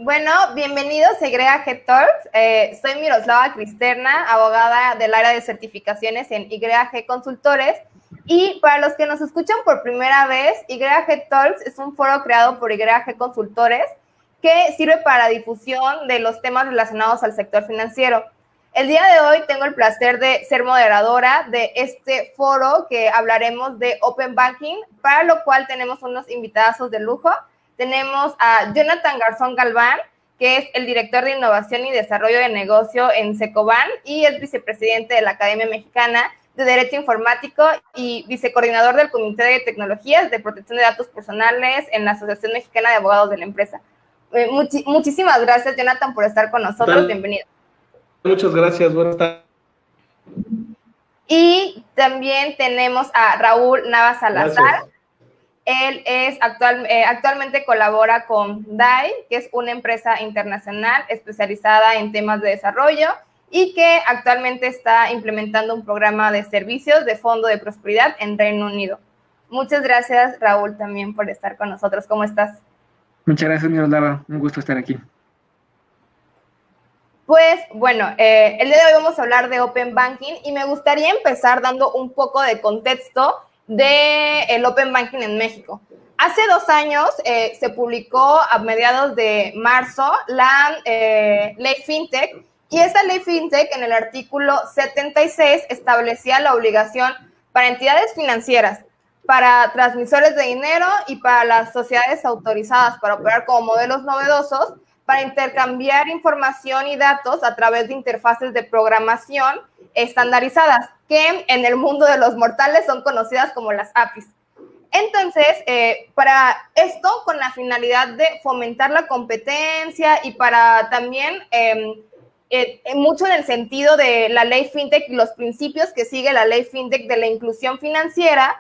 Bueno, bienvenidos a YG Talks. Soy Miroslava Cristerna, abogada del área de certificaciones en YG Consultores. Y para los que nos escuchan por primera vez, YG Talks es un foro creado por YG Consultores que sirve para la difusión de los temas relacionados al sector financiero. El día de hoy tengo el placer de ser moderadora de este foro que hablaremos de Open Banking, para lo cual tenemos unos invitadazos de lujo. Tenemos a Jonathan Garzón Galván, que es el director de Innovación y Desarrollo de Negocio en Secoban y es vicepresidente de la Academia Mexicana de Derecho Informático y vicecoordinador del Comité de Tecnologías de Protección de Datos Personales en la Asociación Mexicana de Abogados de la Empresa. Muchísimas gracias, Jonathan, por estar con nosotros. Bienvenido. Muchas gracias, buenas tardes. Y también tenemos a Raúl Navas Salazar. Gracias. Él es actualmente colabora con DAI, que es una empresa internacional especializada en temas de desarrollo y que actualmente está implementando un programa de servicios de Fondo de Prosperidad en Reino Unido. Muchas gracias, Raúl, también por estar con nosotros. ¿Cómo estás? Muchas gracias, Miroslava. Un gusto estar aquí. Pues bueno, el día de hoy vamos a hablar de Open Banking y me gustaría empezar dando un poco de contexto del Open Banking en México. Hace 2 años se publicó a mediados de marzo la ley FinTech, y esta ley FinTech en el artículo 76 establecía la obligación para entidades financieras, para transmisores de dinero y para las sociedades autorizadas para operar como modelos novedosos, para intercambiar información y datos a través de interfaces de programación estandarizadas, que en el mundo de los mortales son conocidas como las APIs. Entonces, para esto, con la finalidad de fomentar la competencia y para también, mucho en el sentido de la ley FinTech y los principios que sigue la ley FinTech de la inclusión financiera,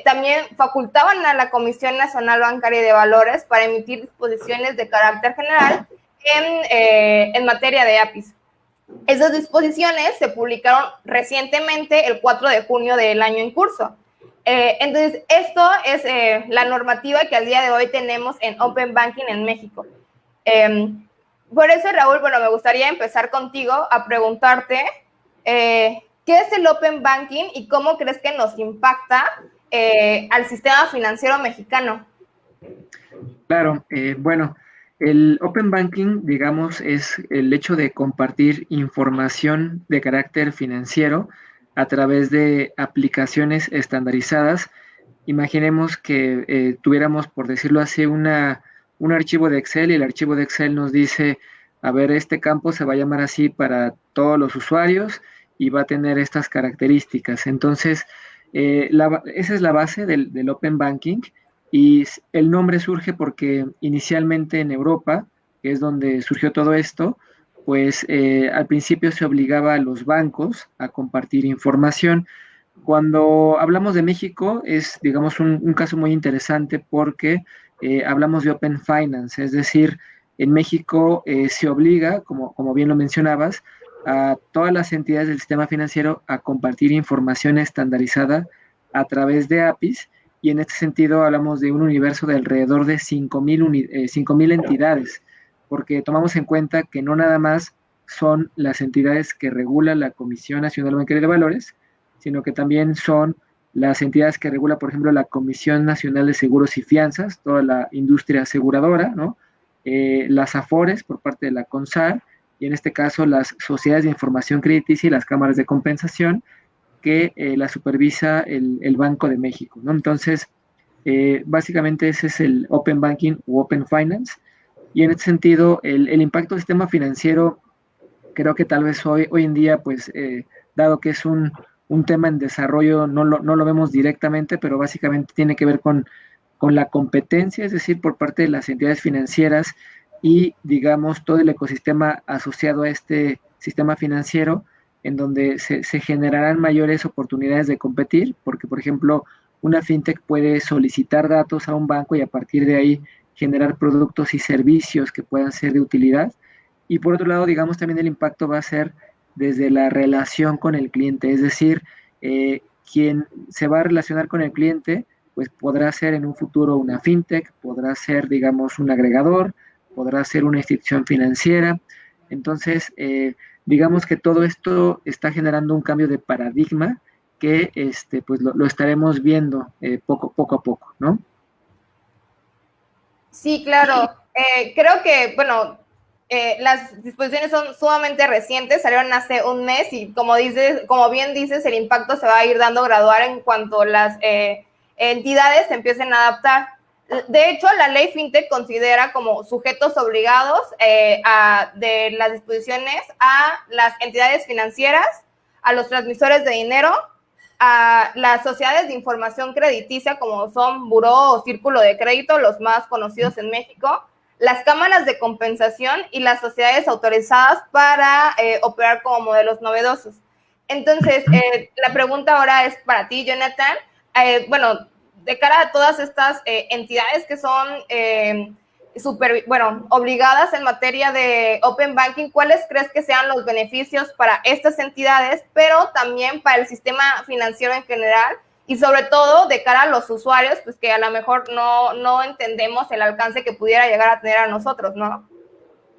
también facultaban a la Comisión Nacional Bancaria y de Valores para emitir disposiciones de carácter general en materia de APIs. Esas disposiciones se publicaron recientemente, el 4 de junio del año en curso. Entonces, esto es la normativa que al día de hoy tenemos en Open Banking en México. Por eso, Raúl, bueno, me gustaría empezar contigo a preguntarte ¿qué es el Open Banking y cómo crees que nos impacta al sistema financiero mexicano? Claro, bueno, el Open Banking, digamos, es el hecho de compartir información de carácter financiero a través de aplicaciones estandarizadas. Imaginemos que tuviéramos, por decirlo así, un archivo de Excel, y el archivo de Excel nos dice, a ver, este campo se va a llamar así para todos los usuarios y va a tener estas características. Entonces, esa es la base del Open Banking, y el nombre surge porque inicialmente en Europa, que es donde surgió todo esto, pues al principio se obligaba a los bancos a compartir información. Cuando hablamos de México es, digamos, un caso muy interesante porque hablamos de Open Finance, es decir, en México se obliga, como bien lo mencionabas, a todas las entidades del sistema financiero a compartir información estandarizada a través de APIs, y en este sentido hablamos de un universo de alrededor de 5,000 entidades, porque tomamos en cuenta que no nada más son las entidades que regula la Comisión Nacional Bancaria de Valores, sino que también son las entidades que regula, por ejemplo, la Comisión Nacional de Seguros y Fianzas, toda la industria aseguradora, ¿no? Las AFORES por parte de la CONSAR, y en este caso las sociedades de información crediticia y las cámaras de compensación, que la supervisa el Banco de México, ¿no? Entonces, básicamente ese es el Open Banking u Open Finance, y en este sentido, el impacto del sistema financiero, creo que tal vez hoy en día, pues, dado que es un tema en desarrollo, no lo vemos directamente, pero básicamente tiene que ver con la competencia, es decir, por parte de las entidades financieras y, digamos, todo el ecosistema asociado a este sistema financiero, en donde se generarán mayores oportunidades de competir, porque, por ejemplo, una fintech puede solicitar datos a un banco y a partir de ahí generar productos y servicios que puedan ser de utilidad. Y por otro lado, digamos, también el impacto va a ser desde la relación con el cliente, es decir, quien se va a relacionar con el cliente, pues podrá ser en un futuro una fintech, podrá ser, digamos, un agregador, podrá ser una institución financiera. Entonces, digamos que todo esto está generando un cambio de paradigma que pues lo estaremos viendo poco a poco, ¿no? Sí, claro. Creo que, bueno, las disposiciones son sumamente recientes, salieron hace un mes y como bien dices, el impacto se va a ir dando gradual en cuanto las entidades se empiecen a adaptar. De hecho, la ley FinTech considera como sujetos obligados de las disposiciones a las entidades financieras, a los transmisores de dinero, a las sociedades de información crediticia, como son Buró o Círculo de Crédito, los más conocidos en México, las cámaras de compensación y las sociedades autorizadas para operar como modelos novedosos. Entonces, la pregunta ahora es para ti, Jonathan. Bueno, de cara a todas estas entidades que son obligadas en materia de Open Banking, ¿cuáles crees que sean los beneficios para estas entidades, pero también para el sistema financiero en general? Y sobre todo de cara a los usuarios, pues que a lo mejor no entendemos el alcance que pudiera llegar a tener a nosotros, ¿no?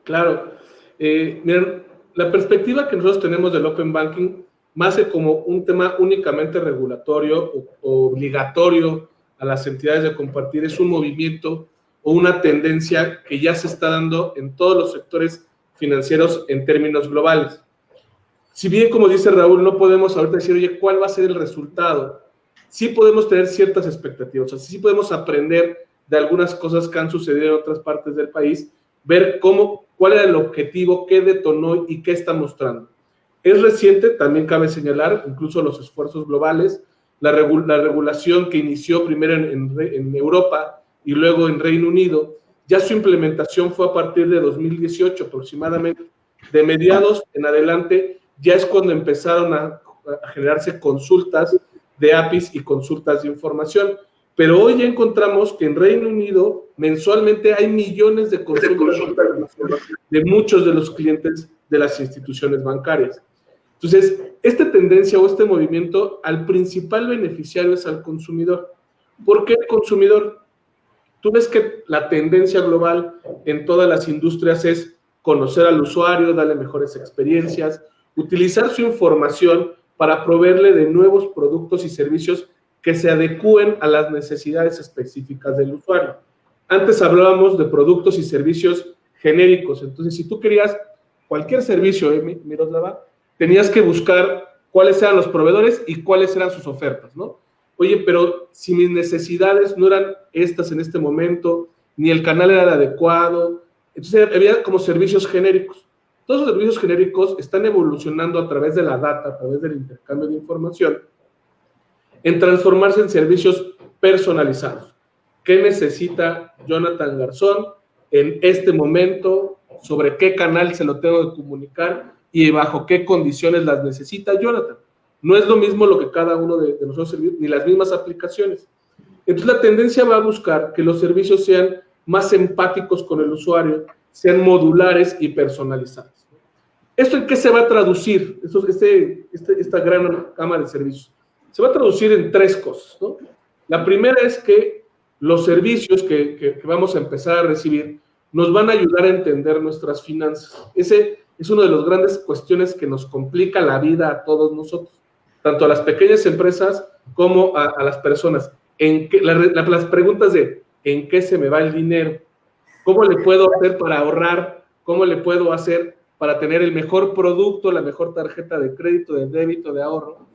Claro. Miren, la perspectiva que nosotros tenemos del Open Banking, más que como un tema únicamente regulatorio o obligatorio a las entidades de compartir, es un movimiento o una tendencia que ya se está dando en todos los sectores financieros en términos globales. Si bien, como dice Raúl, no podemos ahorita decir, oye, ¿cuál va a ser el resultado? Sí podemos tener ciertas expectativas, o sea, sí podemos aprender de algunas cosas que han sucedido en otras partes del país, ver cuál era el objetivo, qué detonó y qué está mostrando. Es reciente, también cabe señalar, incluso los esfuerzos globales, la regulación que inició primero en Europa y luego en Reino Unido, ya su implementación fue a partir de 2018 aproximadamente. De mediados en adelante ya es cuando empezaron a generarse consultas de APIs y consultas de información. Pero hoy ya encontramos que en Reino Unido mensualmente hay millones de consultas de muchos de los clientes de las instituciones bancarias. Entonces, esta tendencia o este movimiento, al principal beneficiario es al consumidor. ¿Por qué el consumidor? Tú ves que la tendencia global en todas las industrias es conocer al usuario, darle mejores experiencias, utilizar su información para proveerle de nuevos productos y servicios que se adecúen a las necesidades específicas del usuario. Antes hablábamos de productos y servicios genéricos. Entonces, si tú querías cualquier servicio, Miroslava, tenías que buscar cuáles eran los proveedores y cuáles eran sus ofertas, ¿no? Oye, pero si mis necesidades no eran estas en este momento, ni el canal era el adecuado, entonces había como servicios genéricos. Todos los servicios genéricos están evolucionando a través de la data, a través del intercambio de información, en transformarse en servicios personalizados. ¿Qué necesita Jonathan Garzón en este momento? ¿Sobre qué canal se lo tengo que comunicar? ¿Y bajo qué condiciones las necesita Jonathan? No es lo mismo lo que cada uno de nosotros servicios, ni las mismas aplicaciones. Entonces la tendencia va a buscar que los servicios sean más empáticos con el usuario, sean modulares y personalizados. ¿Esto en qué se va a traducir? Esta gran gama de servicios. Se va a traducir en tres cosas, ¿no? La primera es que los servicios que vamos a empezar a recibir nos van a ayudar a entender nuestras finanzas. Ese es una de las grandes cuestiones que nos complica la vida a todos nosotros, tanto a las pequeñas empresas como a las personas. Las preguntas de ¿en qué se me va el dinero? ¿Cómo le puedo hacer para ahorrar? ¿Cómo le puedo hacer para tener el mejor producto, la mejor tarjeta de crédito, de débito, de ahorro?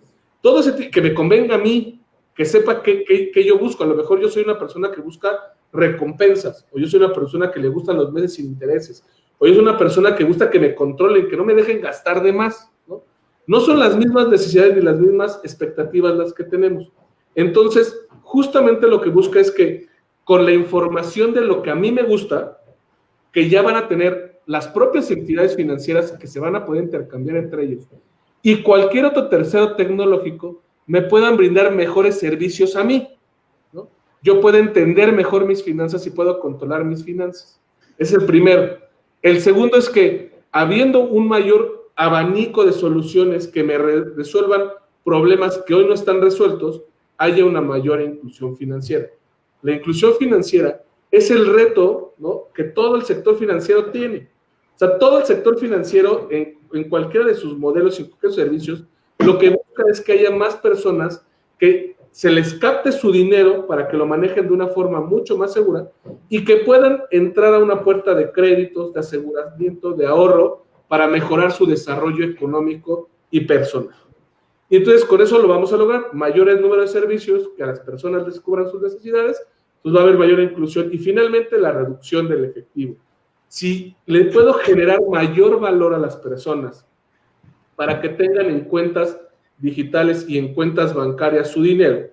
Todo ese que me convenga a mí, que sepa qué yo busco. A lo mejor yo soy una persona que busca recompensas, o yo soy una persona que le gustan los meses sin intereses, o yo soy una persona que gusta que me controlen, que no me dejen gastar de más, ¿no? No son las mismas necesidades ni las mismas expectativas las que tenemos. Entonces, justamente lo que busca es que con la información de lo que a mí me gusta, que ya van a tener las propias entidades financieras que se van a poder intercambiar entre ellos, y cualquier otro tercero tecnológico me puedan brindar mejores servicios a mí, ¿no? Yo puedo entender mejor mis finanzas y puedo controlar mis finanzas. Es el primero. El segundo es que, habiendo un mayor abanico de soluciones que me resuelvan problemas que hoy no están resueltos, haya una mayor inclusión financiera. La inclusión financiera es el reto, ¿no?, que todo el sector financiero tiene. O sea, todo el sector financiero, en cualquiera de sus modelos y en cualquier servicios, lo que busca es que haya más personas que se les capte su dinero para que lo manejen de una forma mucho más segura y que puedan entrar a una puerta de créditos, de aseguramiento, de ahorro, para mejorar su desarrollo económico y personal. Y entonces con eso lo vamos a lograr, mayores números de servicios, que a las personas les cubran sus necesidades, pues va a haber mayor inclusión y finalmente la reducción del efectivo. Si le puedo generar mayor valor a las personas para que tengan en cuentas digitales y en cuentas bancarias su dinero,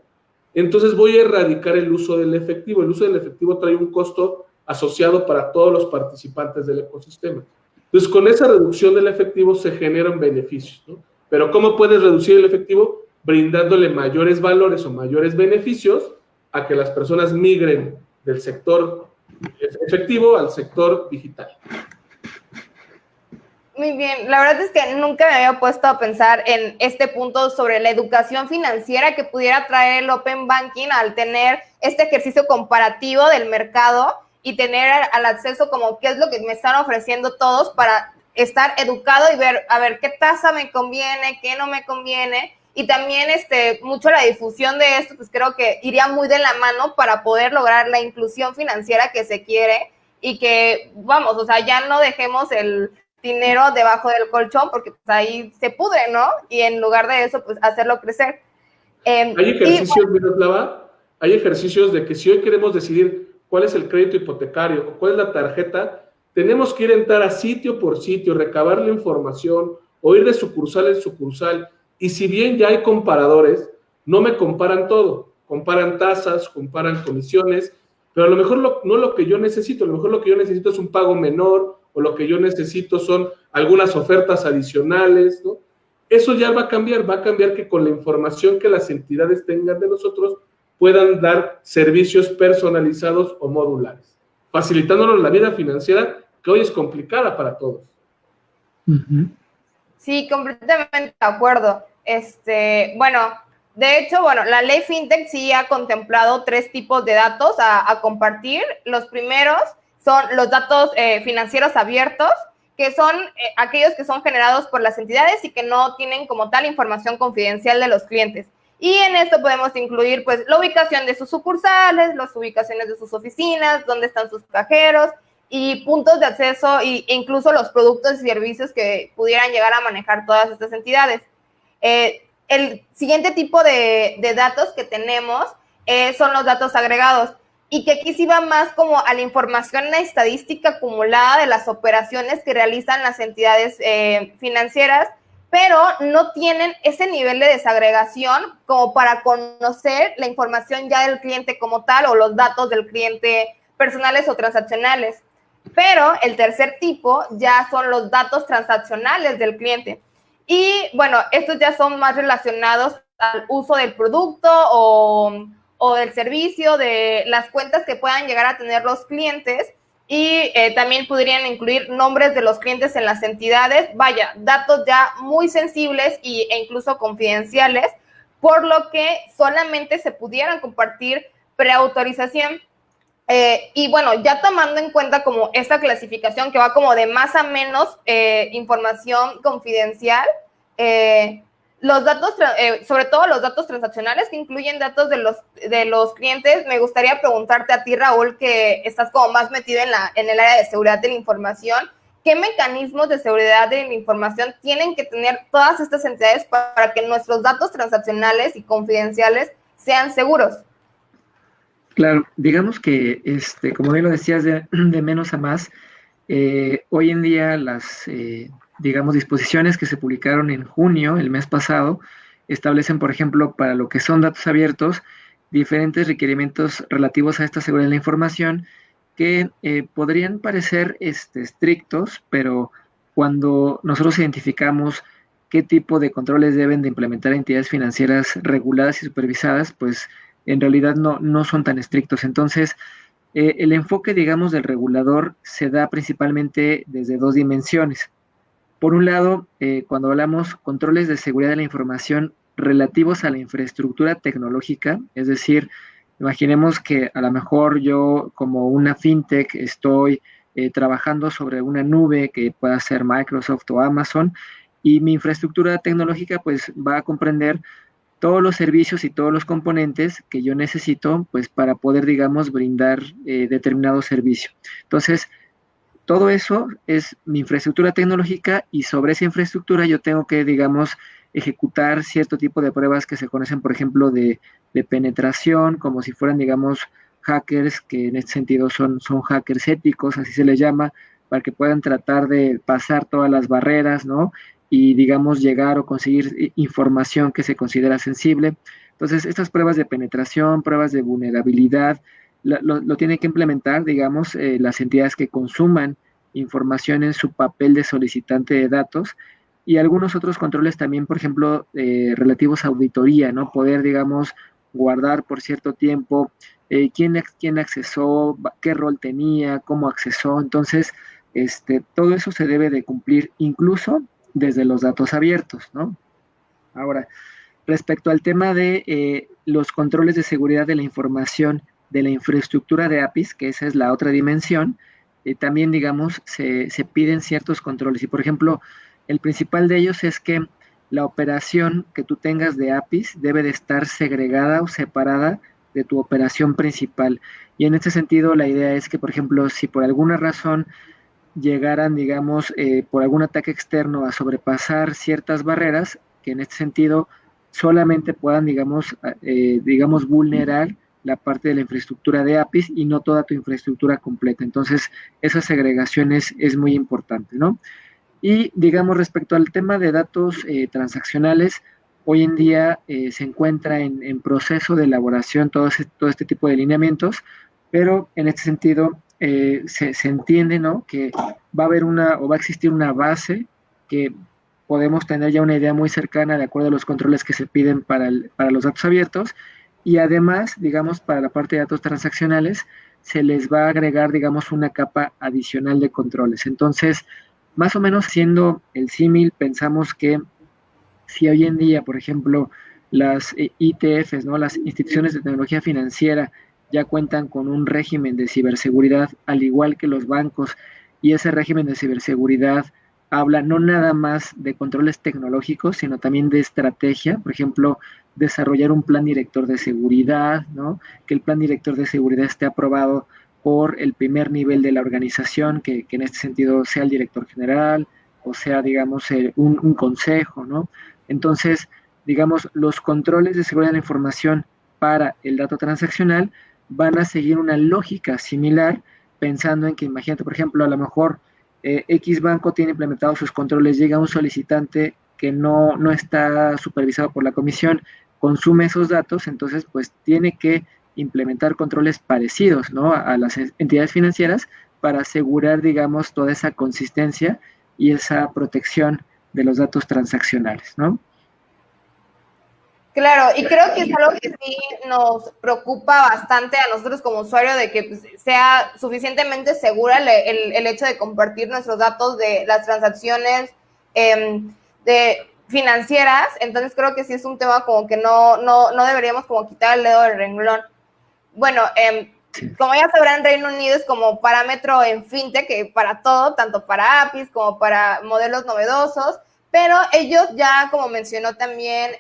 entonces voy a erradicar el uso del efectivo. El uso del efectivo trae un costo asociado para todos los participantes del ecosistema. Entonces, con esa reducción del efectivo se generan beneficios, ¿no? Pero ¿cómo puedes reducir el efectivo? Brindándole mayores valores o mayores beneficios a que las personas migren del sector efectivo al sector digital. Muy bien, la verdad es que nunca me había puesto a pensar en este punto sobre la educación financiera que pudiera traer el Open Banking al tener este ejercicio comparativo del mercado y tener al acceso como qué es lo que me están ofreciendo todos para estar educado y ver, a ver, qué tasa me conviene, qué no me conviene. Y también mucho la difusión de esto, pues creo que iría muy de la mano para poder lograr la inclusión financiera que se quiere y que, vamos, o sea, ya no dejemos el dinero debajo del colchón porque pues, ahí se pudre, ¿no? Y en lugar de eso, pues hacerlo crecer. Hay ejercicios, Miroslava, hay ejercicios de que si hoy queremos decidir cuál es el crédito hipotecario o cuál es la tarjeta, tenemos que ir a entrar a sitio por sitio, recabar la información o ir de sucursal en sucursal. Y si bien ya hay comparadores, no me comparan todo. Comparan tasas, comparan comisiones, pero a lo mejor no lo que yo necesito. A lo mejor lo que yo necesito es un pago menor o lo que yo necesito son algunas ofertas adicionales, ¿no? Eso ya va a cambiar que con la información que las entidades tengan de nosotros puedan dar servicios personalizados o modulares, facilitándonos la vida financiera que hoy es complicada para todos. Sí, completamente de acuerdo. Bueno, de hecho, la ley FinTech sí ha contemplado 3 tipos de datos a compartir. Los primeros son los datos financieros abiertos, que son aquellos que son generados por las entidades y que no tienen como tal información confidencial de los clientes. Y en esto podemos incluir pues la ubicación de sus sucursales, las ubicaciones de sus oficinas, dónde están sus cajeros y puntos de acceso e incluso los productos y servicios que pudieran llegar a manejar todas estas entidades. El siguiente tipo de datos que tenemos son los datos agregados y que aquí sí va más como a la información estadística acumulada de las operaciones que realizan las entidades financieras, pero no tienen ese nivel de desagregación como para conocer la información ya del cliente como tal o los datos del cliente personales o transaccionales. Pero el tercer tipo ya son los datos transaccionales del cliente. Y estos ya son más relacionados al uso del producto o del servicio, de las cuentas que puedan llegar a tener los clientes y también podrían incluir nombres de los clientes en las entidades, datos ya muy sensibles e incluso confidenciales, por lo que solamente se pudieran compartir preautorización. Ya tomando en cuenta como esta clasificación que va como de más a menos información confidencial, los datos, sobre todo los datos transaccionales que incluyen datos de los clientes, me gustaría preguntarte a ti, Raúl, que estás como más metido en el área de seguridad de la información, ¿qué mecanismos de seguridad de la información tienen que tener todas estas entidades para que nuestros datos transaccionales y confidenciales sean seguros? Claro, digamos que, como bien lo decías, de menos a más, hoy en día las, disposiciones que se publicaron en junio, el mes pasado, establecen, por ejemplo, para lo que son datos abiertos, diferentes requerimientos relativos a esta seguridad de la información que podrían parecer estrictos, pero cuando nosotros identificamos qué tipo de controles deben de implementar entidades financieras reguladas y supervisadas, pues en realidad no son tan estrictos. Entonces, el enfoque, digamos, del regulador se da principalmente desde 2 dimensiones. Por un lado, cuando hablamos controles de seguridad de la información relativos a la infraestructura tecnológica, es decir, Imaginemos que a lo mejor yo como una fintech estoy trabajando sobre una nube que pueda ser Microsoft o Amazon y mi infraestructura tecnológica pues va a comprender todos los servicios y todos los componentes que yo necesito pues para poder, digamos, brindar determinado servicio. Entonces, todo eso es mi infraestructura tecnológica y sobre esa infraestructura yo tengo que, digamos, ejecutar cierto tipo de pruebas que se conocen, por ejemplo, de penetración, como si fueran, digamos, hackers, que en este sentido son hackers éticos, así se les llama, para que puedan tratar de pasar todas las barreras, ¿no? Y, digamos, llegar o conseguir información que se considera sensible. Entonces, estas pruebas de penetración, pruebas de vulnerabilidad, lo tienen que implementar, digamos, las entidades que consuman información en su papel de solicitante de datos y algunos otros controles también, por ejemplo, relativos a auditoría, ¿no? Poder, digamos, guardar por cierto tiempo quién accesó, qué rol tenía, cómo accesó. Entonces, todo eso se debe de cumplir incluso desde los datos abiertos, ¿no? Ahora, respecto al tema de los controles de seguridad de la información de la infraestructura de APIs, que esa es la otra dimensión, también, digamos, se piden ciertos controles. Y, por ejemplo, el principal de ellos es que la operación que tú tengas de APIs debe de estar segregada o separada de tu operación principal. Y en este sentido, la idea es que, por ejemplo, si por alguna razón llegaran, digamos, por algún ataque externo a sobrepasar ciertas barreras, que en este sentido solamente puedan, digamos, vulnerar la parte de la infraestructura de APIs y no toda tu infraestructura completa. Entonces, esa segregación es muy importante, ¿no? Y, digamos, respecto al tema de datos transaccionales, hoy en día se encuentra en proceso de elaboración todo este tipo de lineamientos, pero en este sentido se entiende, ¿no? Que va a haber o va a existir una base que podemos tener ya una idea muy cercana de acuerdo a los controles que se piden para los datos abiertos y además, digamos, para la parte de datos transaccionales se les va a agregar, digamos, una capa adicional de controles. Entonces, más o menos siendo el símil, pensamos que si hoy en día, por ejemplo, las ITFs, ¿no? Las instituciones de tecnología financiera, ya cuentan con un régimen de ciberseguridad, al igual que los bancos, y ese régimen de ciberseguridad habla no nada más de controles tecnológicos, sino también de estrategia, por ejemplo, desarrollar un plan director de seguridad, ¿no? Que el plan director de seguridad esté aprobado por el primer nivel de la organización, que en este sentido sea el director general, o sea, digamos, un consejo, ¿no? Entonces, digamos, los controles de seguridad de la información para el dato transaccional van a seguir una lógica similar, pensando en que, imagínate, por ejemplo, a lo mejor X banco tiene implementados sus controles, llega un solicitante que no está supervisado por la comisión, consume esos datos, entonces pues tiene que implementar controles parecidos, ¿no? A las entidades financieras para asegurar, digamos, toda esa consistencia y esa protección de los datos transaccionales, ¿no? Claro, y creo que es algo que sí nos preocupa bastante a nosotros como usuario de que pues, sea suficientemente segura el hecho de compartir nuestros datos de las transacciones de financieras. Entonces creo que sí es un tema como que no deberíamos como quitar el dedo del renglón. Bueno, como ya sabrán, Reino Unido es como parámetro en fintech para todo, tanto para APIs como para modelos novedosos. Pero ellos ya, como mencionó también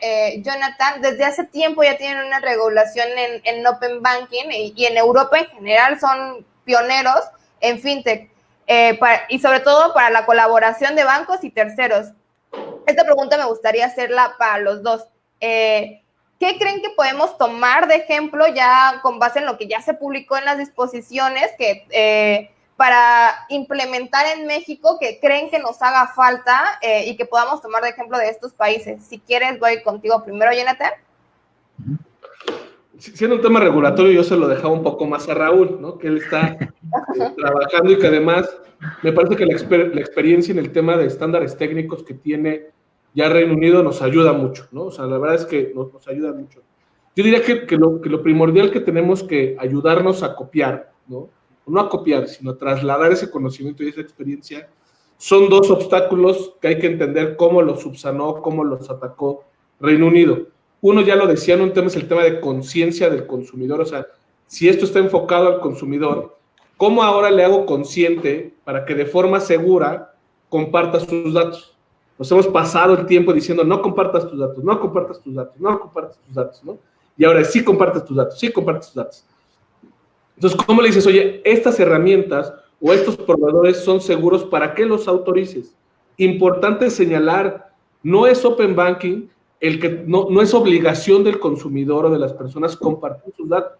Jonathan, desde hace tiempo ya tienen una regulación en Open Banking y en Europa en general son pioneros en fintech y sobre todo para la colaboración de bancos y terceros. Esta pregunta me gustaría hacerla para los dos. ¿Qué creen que podemos tomar de ejemplo ya con base en lo que ya se publicó en las disposiciones que para implementar en México que creen que nos haga falta y que podamos tomar de ejemplo de estos países? Si quieres, voy contigo primero, Jonathan. Siendo un tema regulatorio, yo se lo dejaba un poco más a Raúl, ¿no? Que él está trabajando y que además me parece que la experiencia en el tema de estándares técnicos que tiene ya Reino Unido nos ayuda mucho, ¿no? O sea, la verdad es que nos ayuda mucho. Yo diría que lo primordial que tenemos que ayudarnos a copiar, ¿no? No a copiar, sino a trasladar ese conocimiento y esa experiencia, son dos obstáculos que hay que entender cómo los subsanó, cómo los atacó Reino Unido. Uno ya lo decía, un tema es el tema de conciencia del consumidor, o sea, si esto está enfocado al consumidor, ¿cómo ahora le hago consciente para que de forma segura comparta sus datos? Nos hemos pasado el tiempo diciendo, no compartas tus datos, no compartas tus datos, no compartas tus datos, ¿no? Y ahora sí compartes tus datos, sí compartes tus datos. Entonces, ¿cómo le dices, oye, estas herramientas o estos proveedores son seguros, ¿para qué los autorices? Importante señalar, no es Open Banking, no es obligación del consumidor o de las personas compartir sus datos.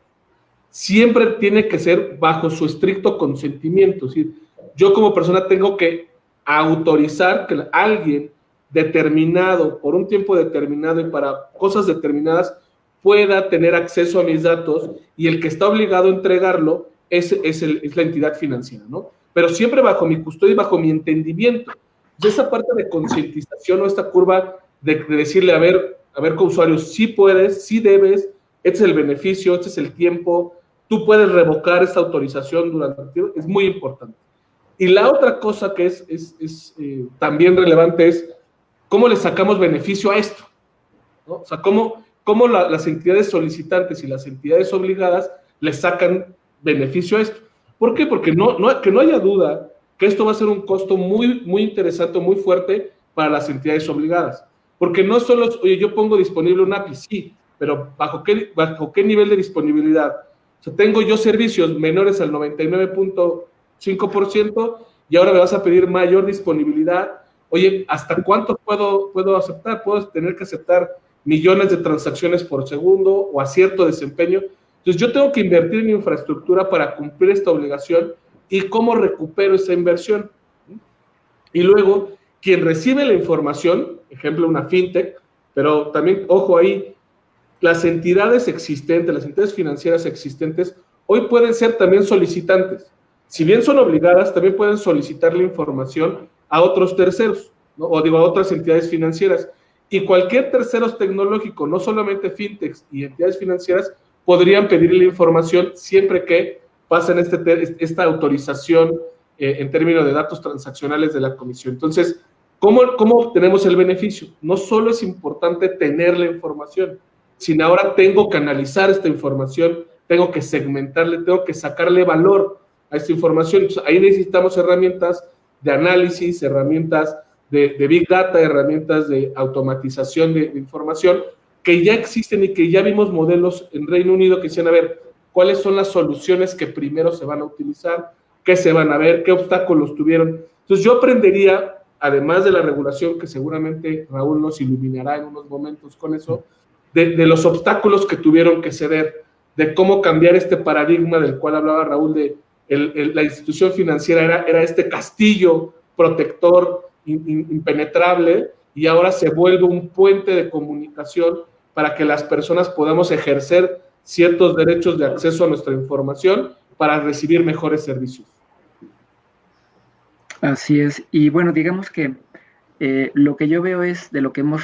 Siempre tiene que ser bajo su estricto consentimiento. Es decir, yo como persona tengo que autorizar que alguien determinado, por un tiempo determinado y para cosas determinadas, pueda tener acceso a mis datos, y el que está obligado a entregarlo es la entidad financiera, ¿no? Pero siempre bajo mi custodia y bajo mi entendimiento. Entonces, esa parte de concientización o esta curva de decirle, a ver, con usuarios, sí puedes, sí debes, este es el beneficio, este es el tiempo, tú puedes revocar esta autorización durante el tiempo, es muy importante. Y la otra cosa que es también relevante es cómo le sacamos beneficio a esto, ¿no? O sea, cómo las entidades solicitantes y las entidades obligadas le sacan beneficio a esto. ¿Por qué? Porque que no haya duda que esto va a ser un costo muy, muy interesante, muy fuerte para las entidades obligadas. Porque no solo, oye, yo pongo disponible un API, sí, pero ¿bajo qué nivel de disponibilidad? O sea, tengo yo servicios menores al 99.5% y ahora me vas a pedir mayor disponibilidad. Oye, ¿hasta cuánto puedo aceptar? ¿Puedo tener que aceptar millones de transacciones por segundo o a cierto desempeño? Entonces, yo tengo que invertir en infraestructura para cumplir esta obligación. ¿Y cómo recupero esa inversión? Y luego, quien recibe la información, ejemplo, una fintech, pero también, ojo ahí, las entidades existentes, las entidades financieras existentes, hoy pueden ser también solicitantes. Si bien son obligadas, también pueden solicitar la información a otros terceros, ¿no? O digo, a otras entidades financieras. Y cualquier tercero tecnológico, no solamente fintechs y entidades financieras, podrían pedirle información siempre que pasen esta autorización en términos de datos transaccionales de la comisión. Entonces, ¿cómo obtenemos el beneficio? No solo es importante tener la información, sino ahora tengo que analizar esta información, tengo que segmentarle, tengo que sacarle valor a esta información. Entonces, ahí necesitamos herramientas de análisis, herramientas de Big Data, herramientas de automatización de información que ya existen y que ya vimos modelos en Reino Unido que decían, a ver, ¿cuáles son las soluciones que primero se van a utilizar? ¿Qué se van a ver? ¿Qué obstáculos tuvieron? Entonces yo aprendería, además de la regulación, que seguramente Raúl nos iluminará en unos momentos con eso, de los obstáculos que tuvieron que ceder, de cómo cambiar este paradigma del cual hablaba Raúl, de la institución financiera era este castillo protector impenetrable, y ahora se vuelve un puente de comunicación para que las personas podamos ejercer ciertos derechos de acceso a nuestra información para recibir mejores servicios. Así es. Y bueno, digamos que lo que yo veo es, de lo que hemos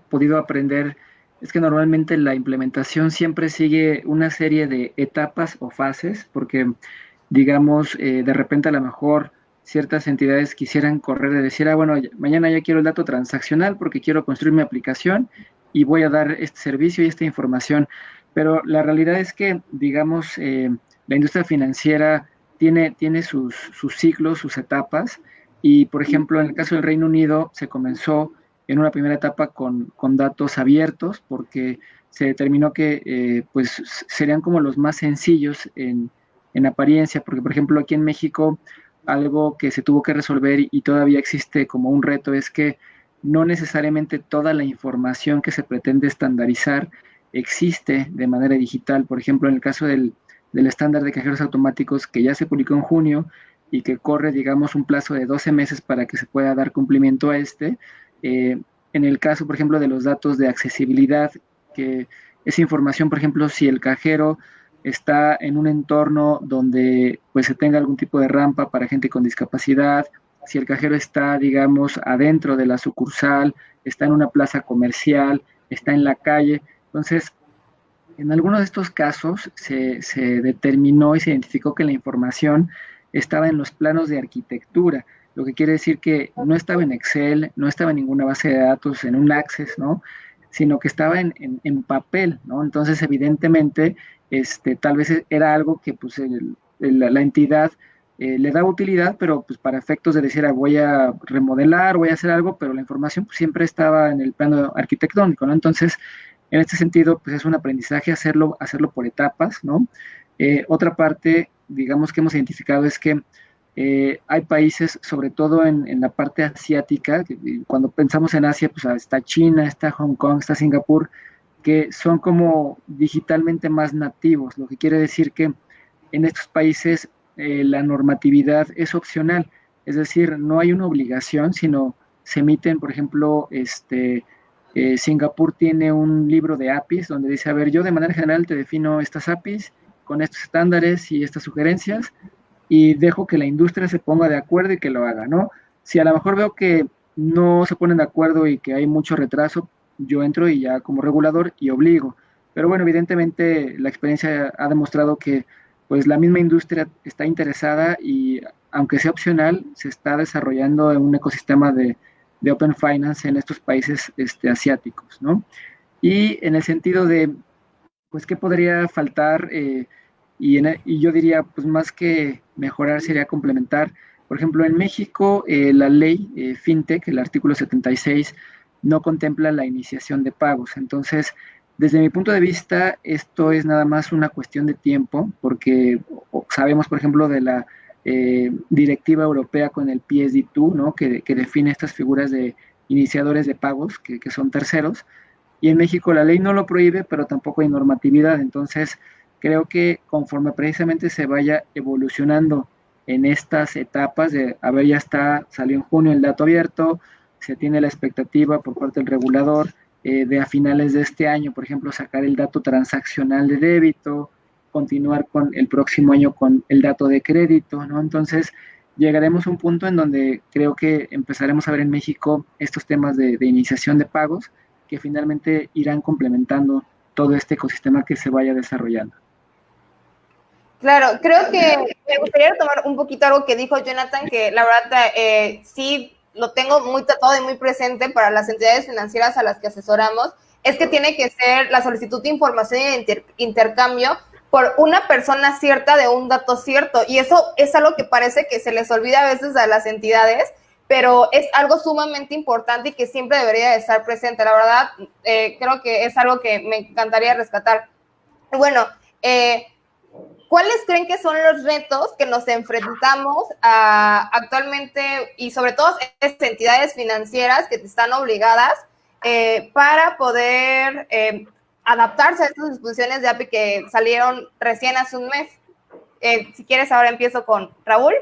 podido aprender, es que normalmente la implementación siempre sigue una serie de etapas o fases, porque digamos, de repente a lo mejor ciertas entidades quisieran correr de decir, bueno, mañana ya quiero el dato transaccional porque quiero construir mi aplicación y voy a dar este servicio y esta información. Pero la realidad es que, digamos, la industria financiera tiene sus ciclos, sus etapas, y por ejemplo, en el caso del Reino Unido se comenzó en una primera etapa con datos abiertos porque se determinó que pues serían como los más sencillos en apariencia, porque por ejemplo aquí en México algo que se tuvo que resolver y todavía existe como un reto es que no necesariamente toda la información que se pretende estandarizar existe de manera digital. Por ejemplo, en el caso del estándar de cajeros automáticos que ya se publicó en junio y que corre, digamos, un plazo de 12 meses para que se pueda dar cumplimiento a en el caso, por ejemplo, de los datos de accesibilidad, que esa información, por ejemplo, si el cajero está en un entorno donde pues se tenga algún tipo de rampa para gente con discapacidad, si el cajero está, digamos, adentro de la sucursal, está en una plaza comercial, está en la calle. Entonces, en algunos de estos casos se determinó y se identificó que la información estaba en los planos de arquitectura, lo que quiere decir que no estaba en Excel, no estaba en ninguna base de datos, en un Access, ¿no? sino que estaba en papel, ¿no? Entonces, evidentemente, tal vez era algo que pues, la entidad le daba utilidad, pero pues para efectos de decir, voy a remodelar, voy a hacer algo, pero la información pues, siempre estaba en el plano arquitectónico, ¿no? Entonces, en este sentido, pues es un aprendizaje hacerlo por etapas, ¿no? Otra parte, digamos, que hemos identificado es que hay países, sobre todo en la parte asiática, cuando pensamos en Asia, pues está China, está Hong Kong, está Singapur, que son como digitalmente más nativos, lo que quiere decir que en estos países la normatividad es opcional, es decir, no hay una obligación, sino se emiten, por ejemplo, Singapur tiene un libro de APIs donde dice, a ver, yo de manera general te defino estas APIs con estos estándares y estas sugerencias y dejo que la industria se ponga de acuerdo y que lo haga, ¿no? Si a lo mejor veo que no se ponen de acuerdo y que hay mucho retraso, yo entro y ya como regulador y obligo. Pero bueno, evidentemente la experiencia ha demostrado que pues la misma industria está interesada y aunque sea opcional, se está desarrollando en un ecosistema de Open Finance en estos países asiáticos, ¿no? Y en el sentido de, pues, ¿qué podría faltar? Y yo diría, pues más que mejorar sería complementar. Por ejemplo, en México la ley FinTech, el artículo 76, no contempla la iniciación de pagos. Entonces, desde mi punto de vista, esto es nada más una cuestión de tiempo, porque sabemos, por ejemplo, de la directiva europea con el PSD2, ¿no? que define estas figuras de iniciadores de pagos, que son terceros, y en México la ley no lo prohíbe, pero tampoco hay normatividad. Entonces, creo que conforme precisamente se vaya evolucionando en estas etapas de, a ver, ya está, salió en junio el dato abierto, se tiene la expectativa por parte del regulador de a finales de este año, por ejemplo, sacar el dato transaccional de débito, continuar con el próximo año con el dato de crédito, ¿no? Entonces, llegaremos a un punto en donde creo que empezaremos a ver en México estos temas de iniciación de pagos que finalmente irán complementando todo este ecosistema que se vaya desarrollando. Claro, creo que me gustaría retomar un poquito algo que dijo Jonathan, que la verdad sí lo tengo muy tratado y muy presente para las entidades financieras a las que asesoramos, es que tiene que ser la solicitud de información y de intercambio por una persona cierta de un dato cierto, y eso es algo que parece que se les olvida a veces a las entidades, pero es algo sumamente importante y que siempre debería de estar presente. La verdad, creo que es algo que me encantaría rescatar. Bueno, ¿cuáles creen que son los retos que nos enfrentamos actualmente y sobre todo estas entidades financieras que están obligadas para poder adaptarse a estas disposiciones de API que salieron recién hace un mes? Si quieres, ahora empiezo con Raúl.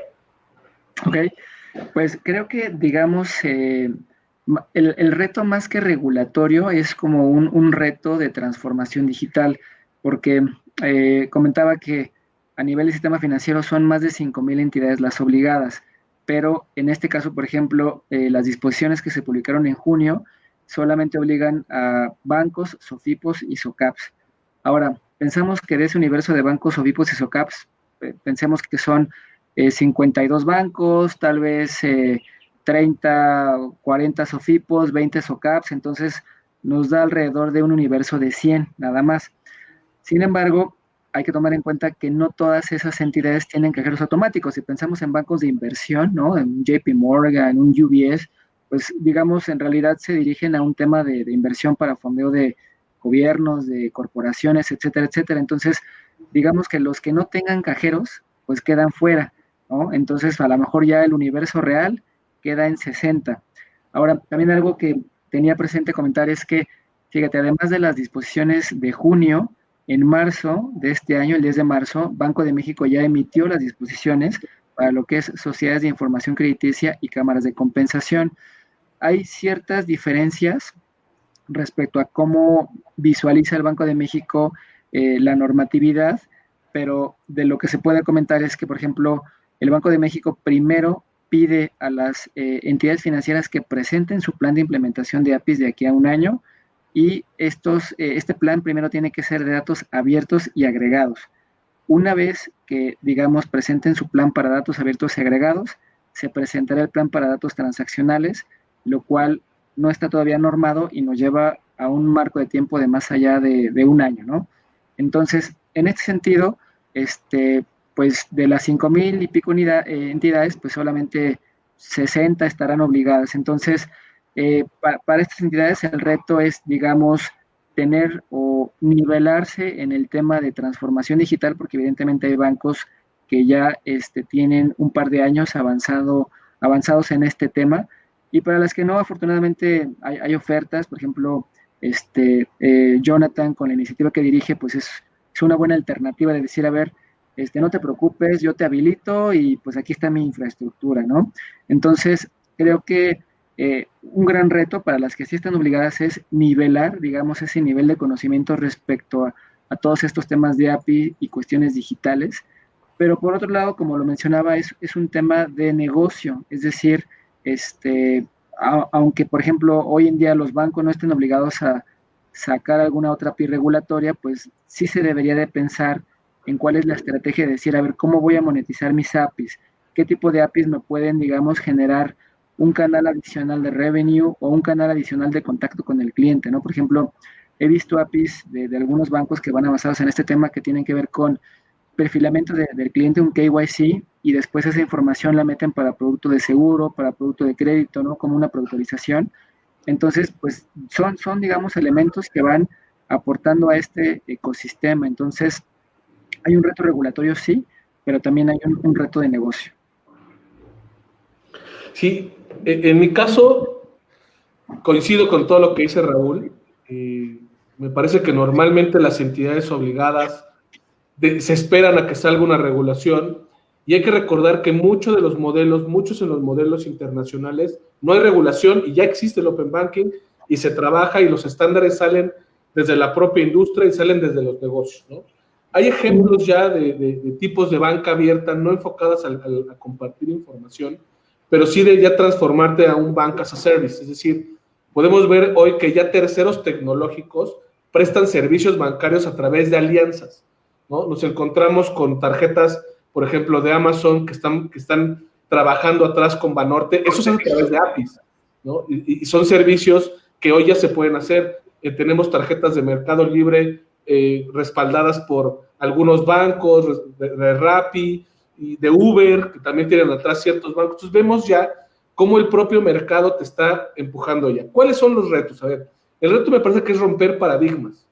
Ok, pues creo que, digamos, el reto más que regulatorio es como un reto de transformación digital, porque comentaba que a nivel del sistema financiero son más de 5,000 entidades las obligadas, pero en este caso, por ejemplo, las disposiciones que se publicaron en junio solamente obligan a bancos, SOFIPOS y SOCAPs. Ahora, pensamos que de ese universo de bancos, SOFIPOS y SOCAPs, pensemos que son 52 bancos, tal vez 30, 40 SOFIPOS, 20 SOCAPs, entonces nos da alrededor de un universo de 100 nada más. Sin embargo, hay que tomar en cuenta que no todas esas entidades tienen cajeros automáticos. Si pensamos en bancos de inversión, ¿no? En JP Morgan, en un UBS, pues digamos, en realidad se dirigen a un tema de inversión para fondeo de gobiernos, de corporaciones, etcétera, etcétera. Entonces, digamos que los que no tengan cajeros, pues quedan fuera, ¿no? Entonces, a lo mejor ya el universo real queda en 60. Ahora, también algo que tenía presente comentar es que, fíjate, además de las disposiciones de junio, en marzo de este año, el 10 de marzo, Banco de México ya emitió las disposiciones para lo que es sociedades de información crediticia y cámaras de compensación. Hay ciertas diferencias respecto a cómo visualiza el Banco de México la normatividad, pero de lo que se puede comentar es que, por ejemplo, el Banco de México primero pide a las entidades financieras que presenten su plan de implementación de APIs de aquí a un año, y este plan primero tiene que ser de datos abiertos y agregados. Una vez que, digamos, presenten su plan para datos abiertos y agregados, se presentará el plan para datos transaccionales, lo cual no está todavía normado y nos lleva a un marco de tiempo de más allá de un año, ¿no? Entonces, en este sentido, pues de las 5,000 y pico entidades, pues solamente 60 estarán obligadas. Entonces, para estas entidades el reto es, digamos, tener o nivelarse en el tema de transformación digital, porque evidentemente hay bancos que ya tienen un par de años avanzados en este tema, y para las que no, afortunadamente hay ofertas. Por ejemplo, Jonathan, con la iniciativa que dirige, pues es una buena alternativa de decir, a ver, no te preocupes, yo te habilito y pues aquí está mi infraestructura, ¿no? Entonces, creo que un gran reto para las que sí están obligadas es nivelar, digamos, ese nivel de conocimiento respecto a todos estos temas de API y cuestiones digitales. Pero por otro lado, como lo mencionaba, es un tema de negocio, es decir, aunque por ejemplo hoy en día los bancos no estén obligados a sacar alguna otra API regulatoria, pues sí se debería de pensar en cuál es la estrategia de decir, a ver, ¿cómo voy a monetizar mis APIs? ¿Qué tipo de APIs me pueden, digamos, generar un canal adicional de revenue o un canal adicional de contacto con el cliente, ¿no? Por ejemplo, he visto APIs de algunos bancos que van avanzados en este tema, que tienen que ver con perfilamiento del cliente, un KYC, y después esa información la meten para producto de seguro, para producto de crédito, ¿no? Como una preautorización. Entonces, pues son, digamos, elementos que van aportando a este ecosistema. Entonces, hay un reto regulatorio, sí, pero también hay un reto de negocio. Sí, en mi caso coincido con todo lo que dice Raúl. Me parece que normalmente las entidades obligadas se esperan a que salga una regulación, y hay que recordar que muchos en los modelos internacionales no hay regulación y ya existe el Open Banking y se trabaja, y los estándares salen desde la propia industria y salen desde los negocios, ¿no? Hay ejemplos ya de tipos de banca abierta no enfocadas a compartir información, pero sí de ya transformarte a un bank as a service. Es decir, podemos ver hoy que ya terceros tecnológicos prestan servicios bancarios a través de alianzas, ¿no? Nos encontramos con tarjetas, por ejemplo, de Amazon que están trabajando atrás con Banorte. Eso es a través de APIs, ¿no? Y son servicios que hoy ya se pueden hacer. Tenemos tarjetas de Mercado Libre respaldadas por algunos bancos, de Rappi y de Uber, que también tienen atrás ciertos bancos. Entonces vemos ya cómo el propio mercado te está empujando ya. ¿Cuáles son los retos? A ver, el reto me parece que es romper paradigmas,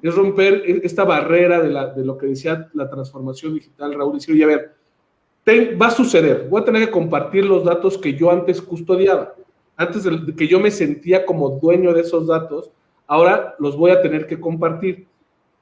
es romper esta barrera de lo que decía la transformación digital, Raúl. Decir, oye, a ver, va a suceder, voy a tener que compartir los datos que yo antes custodiaba, antes de que yo me sentía como dueño de esos datos, ahora los voy a tener que compartir.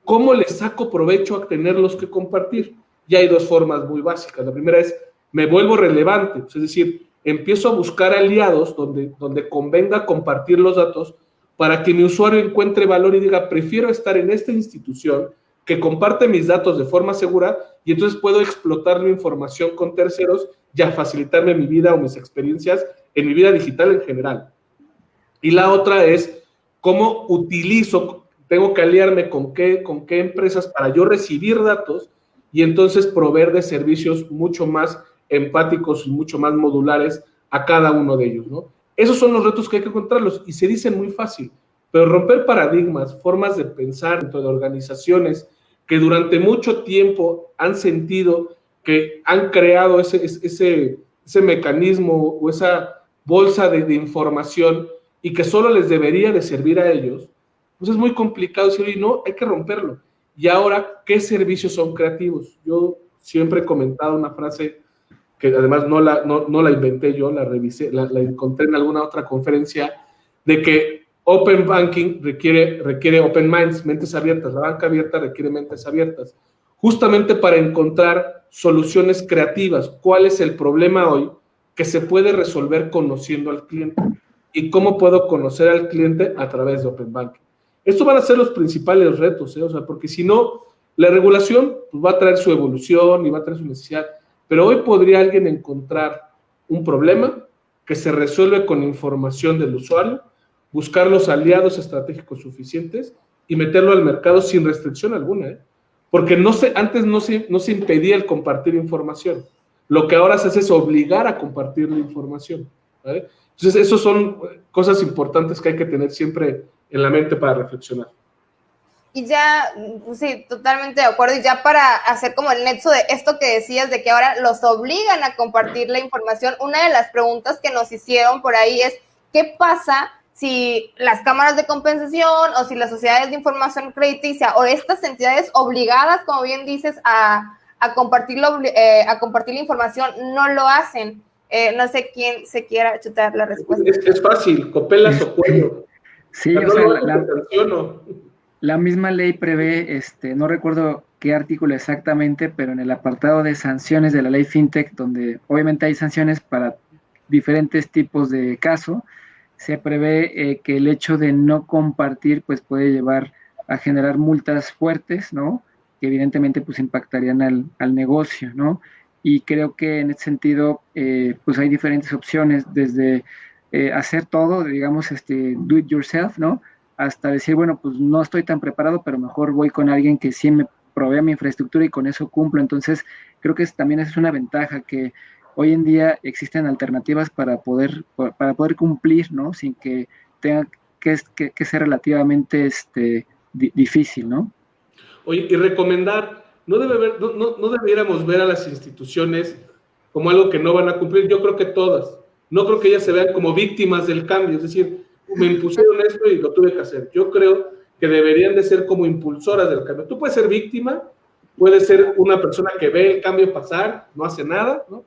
¿Cómo les saco provecho a tenerlos que compartir? Ya hay dos formas muy básicas. La primera es, me vuelvo relevante, es decir, empiezo a buscar aliados donde convenga compartir los datos, para que mi usuario encuentre valor y diga, prefiero estar en esta institución que comparte mis datos de forma segura, y entonces puedo explotar mi información con terceros y a facilitarme mi vida o mis experiencias en mi vida digital en general. Y la otra es, ¿cómo tengo que aliarme con qué empresas para yo recibir datos y entonces proveer de servicios mucho más empáticos y mucho más modulares a cada uno de ellos, ¿no? Esos son los retos que hay que encontrarlos, y se dicen muy fácil, pero romper paradigmas, formas de pensar dentro de organizaciones que durante mucho tiempo han sentido que han creado ese mecanismo o esa bolsa de información y que solo les debería de servir a ellos, pues es muy complicado decir, oye, no, hay que romperlo. Y ahora, ¿qué servicios son creativos? Yo siempre he comentado una frase que además no la inventé yo, la revisé, la encontré en alguna otra conferencia, de que Open Banking requiere Open Minds, mentes abiertas. La banca abierta requiere mentes abiertas, justamente para encontrar soluciones creativas. ¿Cuál es el problema hoy que se puede resolver conociendo al cliente? ¿Y cómo puedo conocer al cliente? A través de Open Banking. Estos van a ser los principales retos, o sea, porque si no, la regulación pues, va a traer su evolución y va a traer su necesidad. Pero hoy podría alguien encontrar un problema que se resuelve con información del usuario, buscar los aliados estratégicos suficientes y meterlo al mercado sin restricción alguna, ¿eh? Porque antes no se impedía el compartir información. Lo que ahora se hace es obligar a compartir la información, ¿vale? Entonces, esas son cosas importantes que hay que tener siempre en la mente para reflexionar. Y ya, sí, totalmente de acuerdo, y ya para hacer como el nexo de esto que decías, de que ahora los obligan a compartir la información, una de las preguntas que nos hicieron por ahí es, ¿qué pasa si las cámaras de compensación o si las sociedades de información crediticia o estas entidades obligadas, como bien dices, a compartir la información, no lo hacen? No sé quién se quiera chutar la respuesta. Es fácil, copelas o cuello. Sí, o sea, la misma ley prevé, no recuerdo qué artículo exactamente, pero en el apartado de sanciones de la ley FinTech, donde obviamente hay sanciones para diferentes tipos de caso, se prevé que el hecho de no compartir pues puede llevar a generar multas fuertes, ¿no? Que evidentemente pues impactarían al negocio, ¿no? Y creo que en ese sentido pues hay diferentes opciones, desde hacer todo, digamos, do it yourself, ¿no? Hasta decir, bueno, pues no estoy tan preparado, pero mejor voy con alguien que sí me provea mi infraestructura y con eso cumplo. Entonces, creo que también es una ventaja que hoy en día existen alternativas para poder cumplir, ¿no? Sin que tenga que ser relativamente difícil, ¿no? Oye, y recomendar, no debiéramos ver a las instituciones como algo que no van a cumplir. Yo creo que todas. No creo que ellas se vean como víctimas del cambio, es decir, me impusieron esto y lo tuve que hacer. Yo creo que deberían de ser como impulsoras del cambio. Tú puedes ser víctima, puedes ser una persona que ve el cambio pasar, no hace nada, ¿no?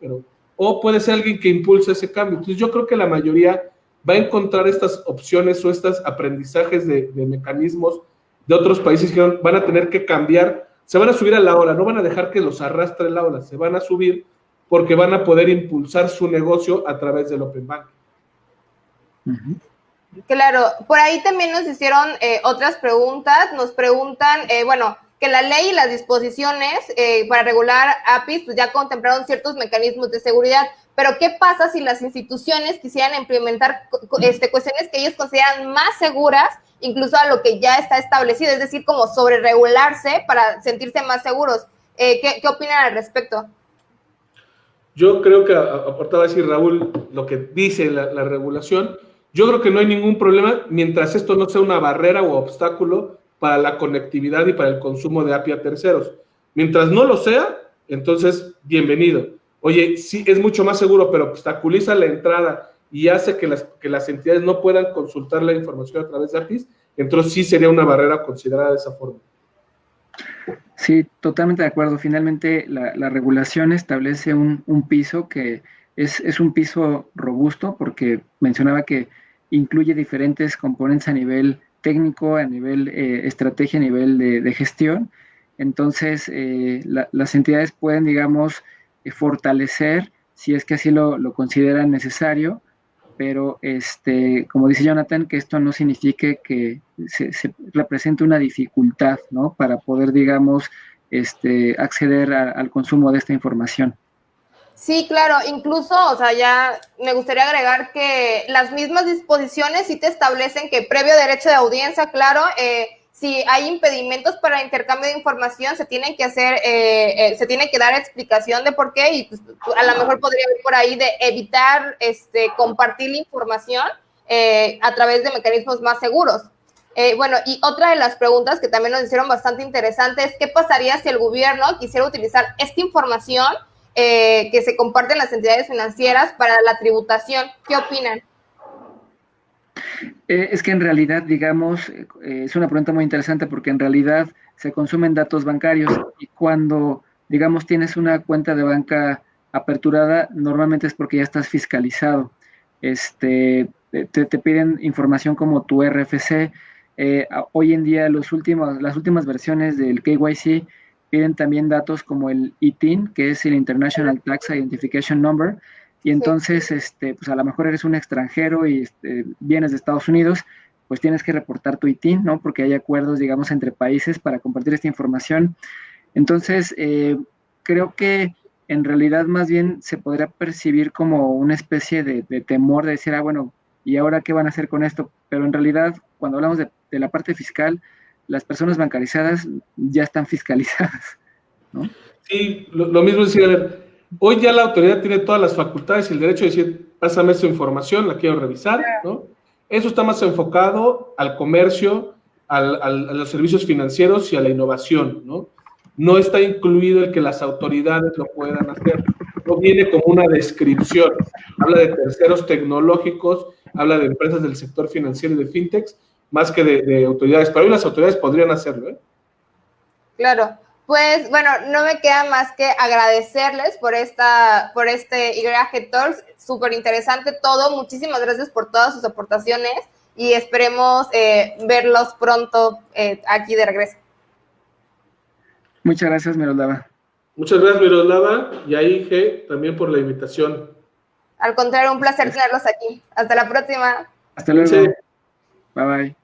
O puede ser alguien que impulsa ese cambio. Entonces yo creo que la mayoría va a encontrar estas opciones o estos aprendizajes de mecanismos de otros países que van a tener que cambiar, se van a subir a la ola, no van a dejar que los arrastre la ola, se van a subir porque van a poder impulsar su negocio a través del Open Banking. Uh-huh. Claro, por ahí también nos hicieron otras preguntas, nos preguntan, bueno, que la ley y las disposiciones para regular APIs pues ya contemplaron ciertos mecanismos de seguridad, pero ¿qué pasa si las instituciones quisieran implementar cuestiones que ellos consideran más seguras, incluso a lo que ya está establecido, es decir, como sobre regularse para sentirse más seguros? ¿Qué opinan al respecto? Yo creo que, ahorita va a decir Raúl lo que dice la regulación. Yo creo que no hay ningún problema mientras esto no sea una barrera o obstáculo para la conectividad y para el consumo de API a terceros. Mientras no lo sea, entonces, bienvenido. Oye, sí, es mucho más seguro, pero obstaculiza la entrada y hace que las entidades no puedan consultar la información a través de APIs, entonces sí sería una barrera considerada de esa forma. Sí, totalmente de acuerdo. Finalmente, la regulación establece un piso que es un piso robusto, porque mencionaba que incluye diferentes componentes a nivel técnico, a nivel estrategia, a nivel de gestión. Entonces, las entidades pueden, digamos, fortalecer, si es que así lo consideran necesario, pero como dice Jonathan, que esto no signifique que se represente una dificultad, ¿no? Para poder, digamos, acceder al consumo de esta información. Sí, claro, incluso, o sea, ya me gustaría agregar que las mismas disposiciones sí te establecen que previo derecho de audiencia, claro, si hay impedimentos para el intercambio de información, se tienen que hacer, se tiene que dar explicación de por qué, y pues, a lo mejor podría haber por ahí de evitar compartir la información a través de mecanismos más seguros. Bueno, y otra de las preguntas que también nos hicieron bastante interesante es ¿qué pasaría si el gobierno quisiera utilizar esta información que se comparten las entidades financieras para la tributación? ¿Qué opinan? Es que en realidad, digamos, es una pregunta muy interesante porque en realidad se consumen datos bancarios y cuando, digamos, tienes una cuenta de banca aperturada, normalmente es porque ya estás fiscalizado. Te piden información como tu RFC. Hoy en día las últimas versiones del KYC piden también datos como el ITIN, que es el International Tax Identification Number, y entonces, pues a lo mejor eres un extranjero y vienes de Estados Unidos, pues tienes que reportar tu ITIN, ¿no? Porque hay acuerdos, digamos, entre países para compartir esta información. Entonces, creo que en realidad más bien se podría percibir como una especie de temor de decir, bueno, ¿y ahora qué van a hacer con esto? Pero en realidad, cuando hablamos de la parte fiscal, las personas bancarizadas ya están fiscalizadas, ¿no? Sí, lo mismo es decir, a ver, hoy ya la autoridad tiene todas las facultades y el derecho de decir, pásame esa información, la quiero revisar, ¿no? Eso está más enfocado al comercio, a los servicios financieros y a la innovación, ¿no? No está incluido el que las autoridades lo puedan hacer. No viene como una descripción. Habla de terceros tecnológicos, habla de empresas del sector financiero y de fintechs, más que de autoridades. Pero hoy las autoridades podrían hacerlo, ¿eh? Claro. Pues bueno, no me queda más que agradecerles por este YG Talks, súper interesante todo, muchísimas gracias por todas sus aportaciones y esperemos verlos pronto aquí de regreso. Muchas gracias, Miroslava. Muchas gracias, Miroslava, y a IG también por la invitación. Al contrario, un placer tenerlos aquí. Hasta la próxima. Hasta luego. Bye bye.